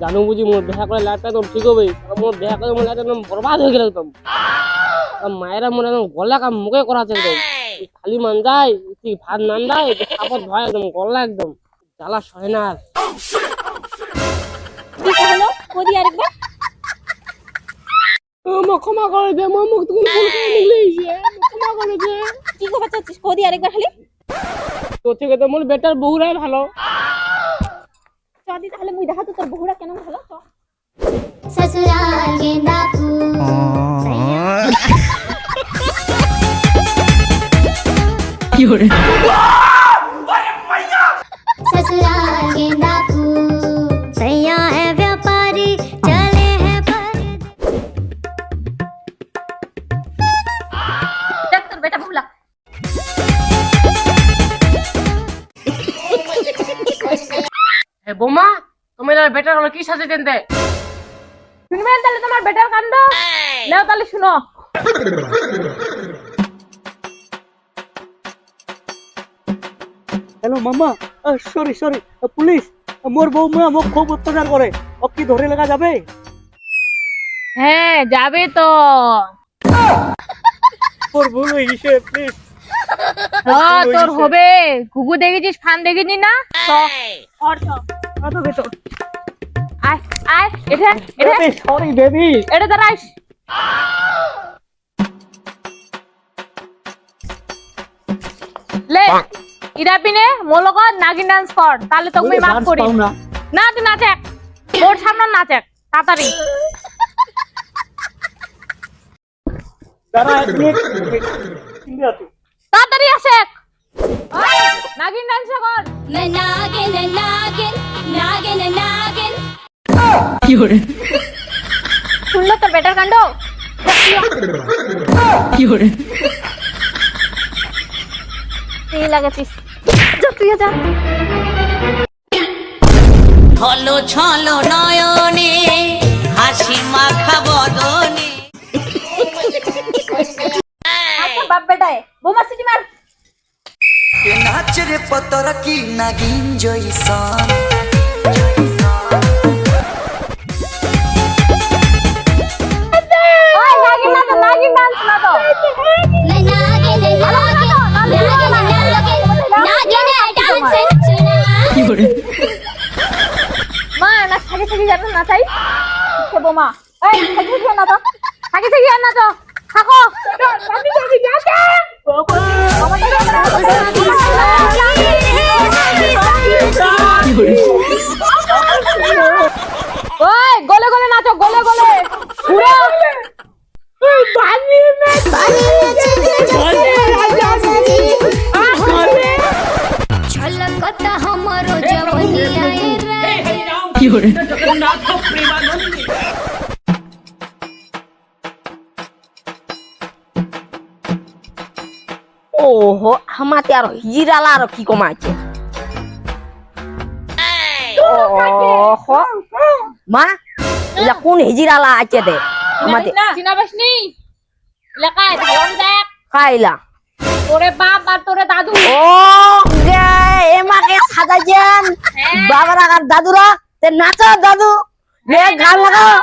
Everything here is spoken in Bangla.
জানো বুঝি মোর দেখা করে লাইফটা একদম ঠিক হবে, মোর দেখা করে মোর লাইফটা একদম বরবাদ হয়ে গেল একদম। মায়েরা মোর একদম গলা কাম মুখে করাছে একদম, খালি মান যায় ভাত নান দেয় খাপত ভয় একদম গলা একদম জ্বালা সহে না। ক্ষমা করে দে, মোর মুখ তুমি ভুল করে নিলেইছে, ক্ষমা করে দে। কি কথা চাচ্ছিস কদি আরেকবার খালি? তোর থেকে তো মোর বেটার বহুরাই ভালো। চদি তাহলে মুই দেখা তো তোর বহুরা কেন ভালো তো। ससुराल गेंदा फूल ससुराल गेंदा फूल सैया है व्यापारी चले हैं पर দেখ তোর বেটা বহুলা। বোমা তোমার বেটার হলো কি সাজে দেন দে? শুনবেন তাহলে তোমার বেটার কাণ্ড? নাও তাহলে শুনো। হ্যালো মামা, সরি সরি পুলিশ, মোর বৌমা মোক খুব অত্যাচার করে, ও কি ধরে লাগা যাবে? হ্যাঁ যাবে তো। মোর ভুল হয়ে গেছে, প্লিজ। তোর হবে। ঘুঘু দেখেছিস, ফান দেখেছিস না? আয় আয় এটা এটা সরি বেবি। এটা দাঁড়াইস। লে ইরা পিনে মোর লগত নাগিন ডান্স কর, তাহলে তোকে আমি মাফ করি। না তুই নাচ এক, মোর সামনে নাচ এক তাড়াতাড়ি। দাঁড়া এক মিনিট, তাড়াতাড়ি আসে এক। নাগিন ডান্স কর। मैं नागिन नागिन नागिन नागिन শুনলো তোর বেটার কাণ্ড? তুই লাগাচ্ছিস, যা তুই যা। ছলো ছলো নয়নে হাসি মাখা বদনে। আচ্ছা বাপ বেটায় বোমা সিটি মার। নাচ রে পতর কি নাগিন জয়সান। ওই নাগিন না তো, নাগিন ডান্স না তো। मैं नागिन नागिन नागिन नागिन डांस মা না থাকি থাকি যাবে না চাই সে বোমা। এই থাকি থাকি না তো, থাকি থাকি না তো থাকো। থাকি থাকি যাতে ওই গলে গলে নাচো, গলে গলে পুরো झलकता हमरो जवनिया रे ওহো আমাতে আর হিজিরালা আর কি কমাইছে। ওহো মা এটা কোন হিজিরালা আছে দে আমাতে? চিনাবাস নি এলাকায় ধারণ দেখ খাইলা তোরে বাপ আর তোরে দাদু। ও গে এমাকে সাজাইছেন বাবারা আর দাদুরা, তে নাচো দাদু, গান লাগাও।